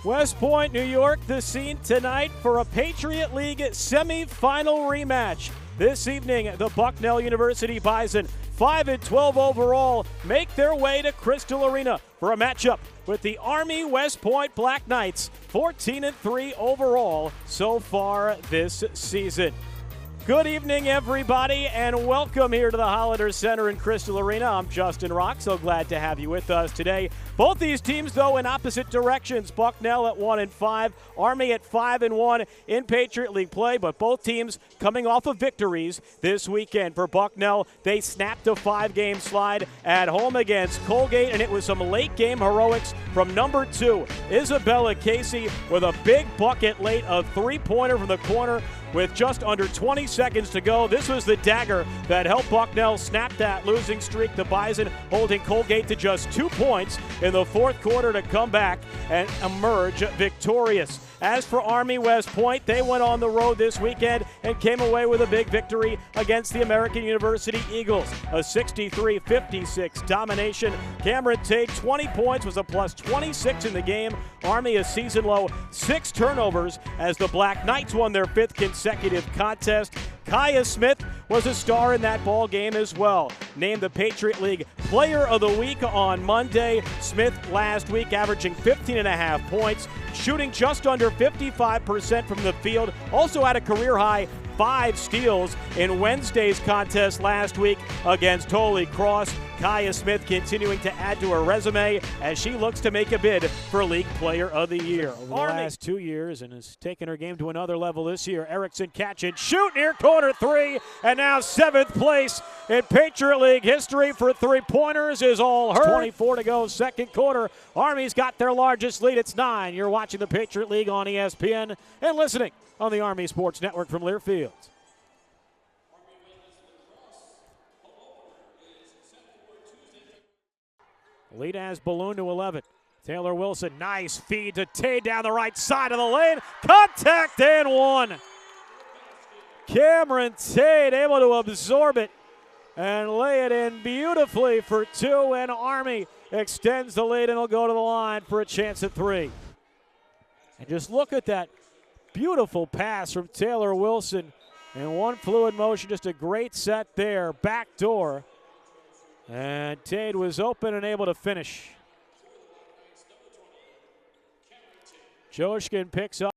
West Point, New York, the scene tonight for a Patriot League semifinal rematch. This evening, the Bucknell University Bison, 5-12 overall, make their way to Crystal Arena for a matchup with the Army West Point Black Knights, 14-3 overall so far this season. Good evening, everybody, and welcome here to the Hollander Center in Crystal Arena. I'm Justin Rock, so glad to have you with us today. Both these teams, though, in opposite directions. Bucknell at 1-5, Army at 5-1 in Patriot League play, but both teams coming off of victories this weekend. For Bucknell, they snapped a 5-game slide at home against Colgate, and it was some late-game heroics from number 2, Isabella Casey, with a big bucket late, a three-pointer from the corner with just under 20 seconds to go. This was the dagger that helped Bucknell snap that losing streak. The Bison holding Colgate to just 2 points in the fourth quarter to come back and emerge victorious. As for Army West Point, they went on the road this weekend and came away with a big victory against the American University Eagles. A 63-56 domination. Cameron Tate, 20 points, was a plus 26 in the game. Army a season low 6 turnovers as the Black Knights won their 5th consecutive contest. Kaya Smith was a star in that ball game as well. Named the Patriot League Player of the Week on Monday. Smith last week averaging 15.5 points, shooting just under 55% from the field. Also had a career high 5 steals in Wednesday's contest last week against Holy Cross. Kaya Smith continuing to add to her resume as she looks to make a bid for League Player of the Year over the last 2 years and has taken her game to another level this year. Erickson catch and shoot near corner 3, and now 7th place in Patriot League history for three-pointers is all her. 24 to go, second quarter. Army's got their largest lead. It's 9. You're watching the Patriot League on ESPN and listening on the Army Sports Network from Learfield. Lead has ballooned to 11. Taylor Wilson, nice feed to Tate down the right side of the lane. Contact and 1. Cameron Tate able to absorb it and lay it in beautifully for 2, and Army extends the lead and will go to the line for a chance at 3. And just look at that beautiful pass from Taylor Wilson in one fluid motion. Just a great set there, back door. And Tate was open and able to finish. Joshkin picks up,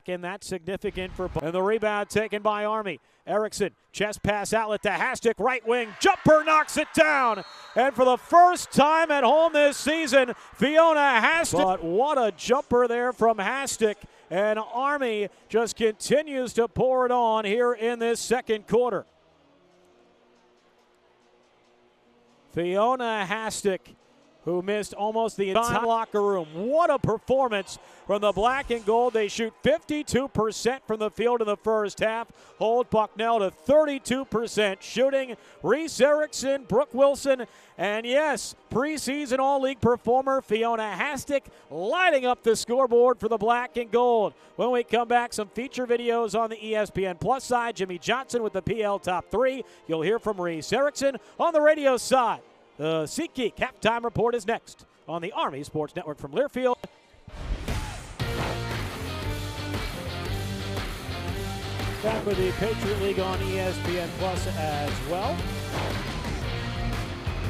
and that's significant for Buck. And the rebound taken by Army. Erickson, chest pass outlet to Hastic, right wing, jumper knocks it down. And for the first time at home this season, Fiona Hastic. But what a jumper there from Hastic. And Army just continues to pour it on here in this second quarter. Fiona Hastic, who missed almost the entire locker room. What a performance from the black and gold. They shoot 52% from the field in the first half. Hold Bucknell to 32% shooting. Reese Erickson, Brooke Wilson, and yes, preseason all-league performer Fiona Hastic lighting up the scoreboard for the black and gold. When we come back, some feature videos on the ESPN Plus side. Jimmy Johnson with the PL Top 3. You'll hear from Reese Erickson on the radio side. The SeatGeek halftime report is next on the Army Sports Network from Learfield. Back with the Patriot League on ESPN Plus as well.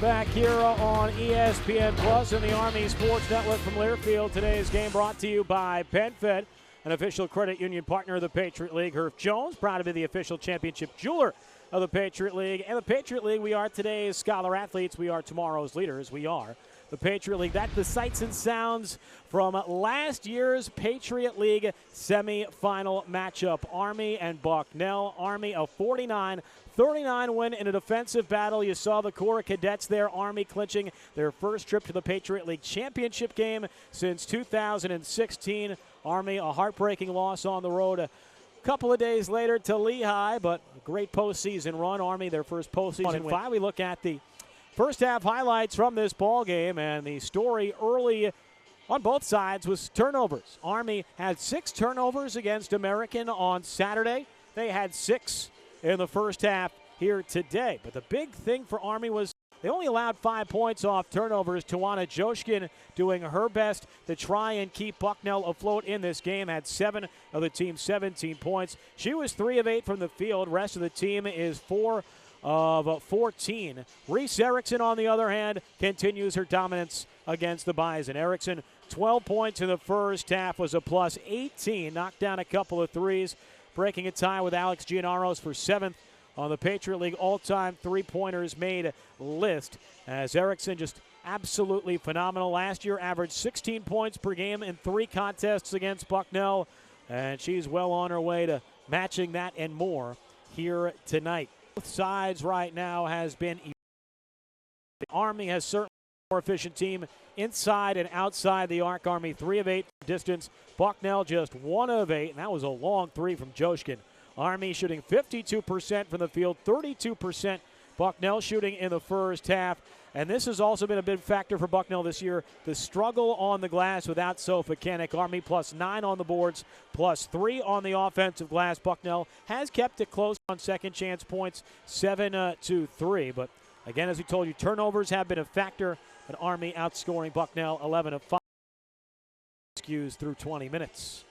Back here on ESPN Plus and the Army Sports Network from Learfield. Today's game brought to you by PenFed, an official credit union partner of the Patriot League. Herf Jones, proud to be the official championship jeweler of the Patriot League. And the Patriot League, we are today's scholar athletes. We are tomorrow's leaders. We are the Patriot League. That's the sights and sounds from last year's Patriot League semifinal matchup. Army and Bucknell. Army a 49-39 win in a defensive battle. You saw the Corps of Cadets there. Army clinching their first trip to the Patriot League championship game since 2016. Army a heartbreaking loss on the road a couple of days later to Lehigh, but a great postseason run. Army their first postseason win. We look at the first half highlights from this ball game, and the story early on both sides was turnovers. Army had 6 turnovers against American on Saturday. They had 6 in the first half here today. But the big thing for Army was They only allowed 5 points off turnovers. Tawana Joshkin doing her best to try and keep Bucknell afloat in this game. Had 7 of the team's 17 points. She was 3 of 8 from the field. Rest of the team is 4 of 14. Reese Erickson, on the other hand, continues her dominance against the Bison. Erickson, 12 points in the first half, was a plus 18. Knocked down a couple of threes, breaking a tie with Alex Giannaros for 7th on the Patriot League all-time three-pointers made list. As Erickson just absolutely phenomenal. Last year averaged 16 points per game in 3 contests against Bucknell, and she's well on her way to matching that and more here tonight. Both sides right now has been. The Army has certainly a more efficient team inside and outside the arc. Army 3 of 8 distance. Bucknell just 1 of 8, and that was a long 3 from Joshkin. Army shooting 52% from the field, 32% Bucknell shooting in the first half. And this has also been a big factor for Bucknell this year, the struggle on the glass without Sophia Kennick. Army plus 9 on the boards, plus 3 on the offensive glass. Bucknell has kept it close on second chance points, 7-3. But again, as we told you, turnovers have been a factor, but Army outscoring Bucknell 11-5. Skews through 20 minutes.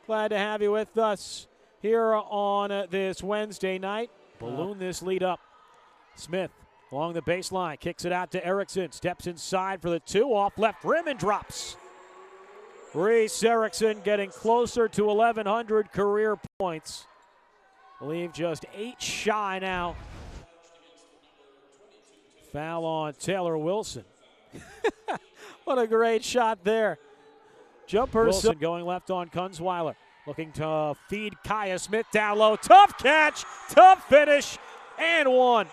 Glad to have you with us here on this Wednesday night. Balloon this lead up. Smith along the baseline, kicks it out to Erickson, steps inside for the 2, off left rim and drops. Reese Erickson getting closer to 1,100 career points. I believe just 8 shy now. Foul on Taylor Wilson. What a great shot there. Jumper Wilson going left on Kunzweiler. Looking to feed Kaya Smith down low. Tough catch, tough finish, and 1.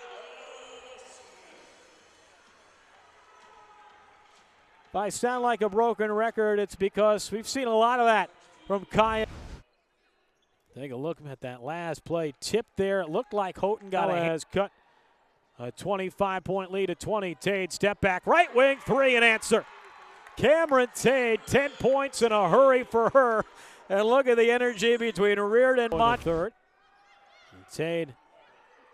If I sound like a broken record, it's because we've seen a lot of that from Kaya. Take a look at that last play. Tip there. It looked like Houghton has cut a 25-point lead at 20. Tade, step back, right wing, 3 and answer. Cameron Tade, 10 points in a hurry for her. And look at the energy between Reardon and Mont. Third. And Tade,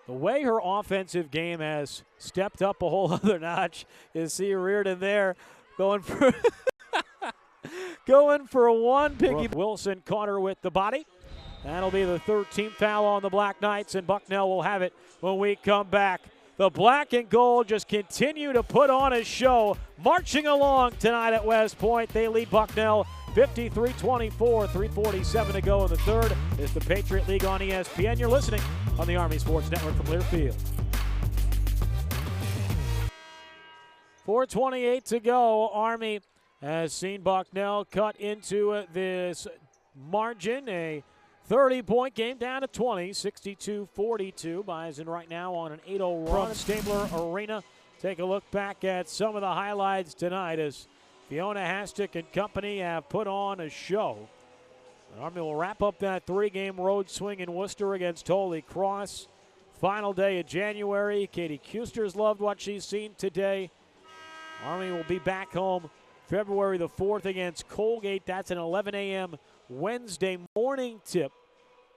the way her offensive game has stepped up a whole other notch, is see Reardon there going for going for 1 piggy. Wilson caught her with the body. That'll be the 13th foul on the Black Knights, and Bucknell will have it when we come back. The black and gold just continue to put on a show, marching along tonight at West Point. They lead Bucknell 53-24, 3:47 to go in the third. It's the Patriot League on ESPN. You're listening on the Army Sports Network from Learfield. 4:28 to go. Army has seen Bucknell cut into this margin. A 30-point game down to 20, 62-42. Bison right now on an 8-0 run from Stabler Arena. Take a look back at some of the highlights tonight as Fiona Hastick and company have put on a show. The Army will wrap up that 3-game road swing in Worcester against Holy Cross. Final day of January. Katie Kuster's loved what she's seen today. Army will be back home February the 4th against Colgate. That's an 11 a.m. Wednesday morning tip.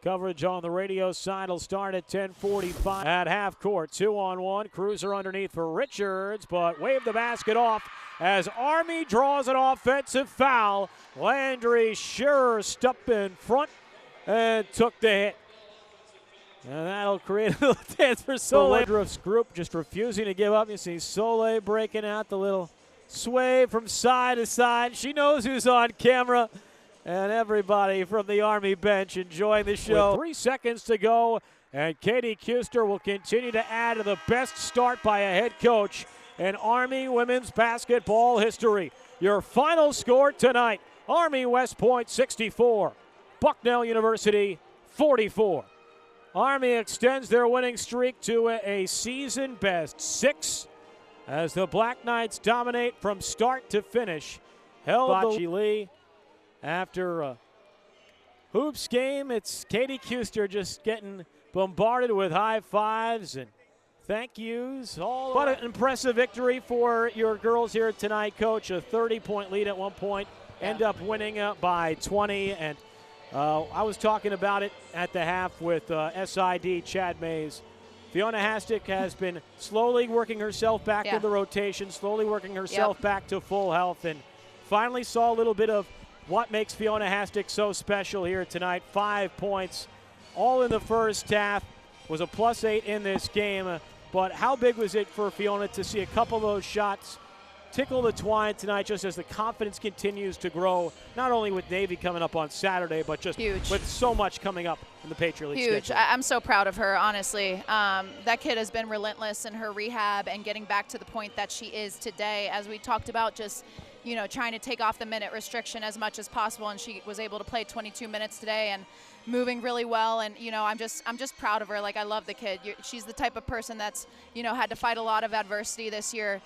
Coverage on the radio side will start at 10:45 at half court. 2-on-1. Cruiser underneath for Richards, but waved the basket off as Army draws an offensive foul. Landry Scherer stepped in front and took the hit. And that'll create a little dance for Soleil. Woodruff's group just refusing to give up. You see Soleil breaking out the little sway from side to side. She knows who's on camera. And everybody from the Army bench enjoying the show. With 3 seconds to go, and Katie Kuster will continue to add to the best start by a head coach in Army women's basketball history. Your final score tonight, Army West Point 64, Bucknell University 44. Army extends their winning streak to a season best 6 as the Black Knights dominate from start to finish. Bachi Lee. After a hoops game, it's Katie Kuster just getting bombarded with high fives and thank yous. What an impressive victory for your girls here tonight, Coach. A 30-point lead at one point, end up winning by 20. And I was talking about it at the half with SID Chad Mays. Fiona Hastic has been slowly working herself back to the rotation, slowly working herself back to full health, and finally saw a little bit of what makes Fiona Hastic so special here tonight. 5 points, all in the first half. Was a +8 in this game, but how big was it for Fiona to see a couple of those shots tickle the twine tonight, just as the confidence continues to grow, not only with Navy coming up on Saturday, but just with so much coming up in the Patriot League schedule. I'm so proud of her, honestly. That kid has been relentless in her rehab and getting back to the point that she is today. As we talked about, just trying to take off the minute restriction as much as possible, and she was able to play 22 minutes today and moving really well. And I'm just proud of her. Like, I love the kid. She's the type of person that's had to fight a lot of adversity this year,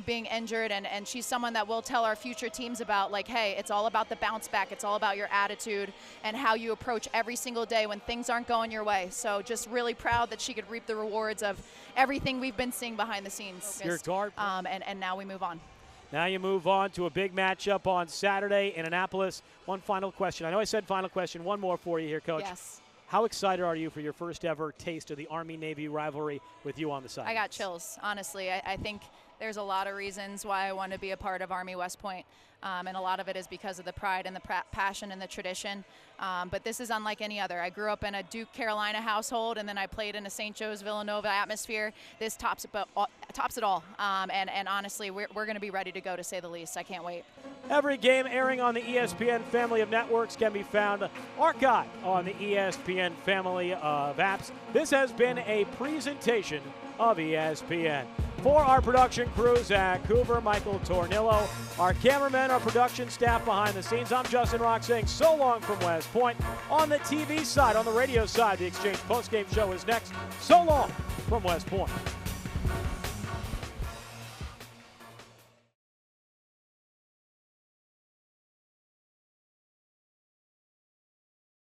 being injured, and she's someone that will tell our future teams about, like, hey, it's all about the bounce back. It's all about your attitude and how you approach every single day when things aren't going your way. So just really proud that she could reap the rewards of everything we've been seeing behind the scenes. Your guard. And now we move on. Now you move on to a big matchup on Saturday in Annapolis. One final question. I know I said final question. One more for you here, Coach. Yes. How excited are you for your first ever taste of the Army-Navy rivalry with you on the side? I got chills, honestly. I think there's a lot of reasons why I want to be a part of Army West Point, and a lot of it is because of the pride and the passion and the tradition. But this is unlike any other. I grew up in a Duke Carolina household, and then I played in a St. Joe's Villanova atmosphere. This tops it all. And honestly, we're going to be ready to go, to say the least. I can't wait. Every game airing on the ESPN family of networks can be found archived on the ESPN family of apps. This has been a presentation of ESPN. For our production crew, Zach Hoover, Michael Tornillo, our cameramen, our production staff behind the scenes, I'm Justin Rock saying so long from West Point. On the TV side, on the radio side, the Exchange postgame show is next. So long from West Point.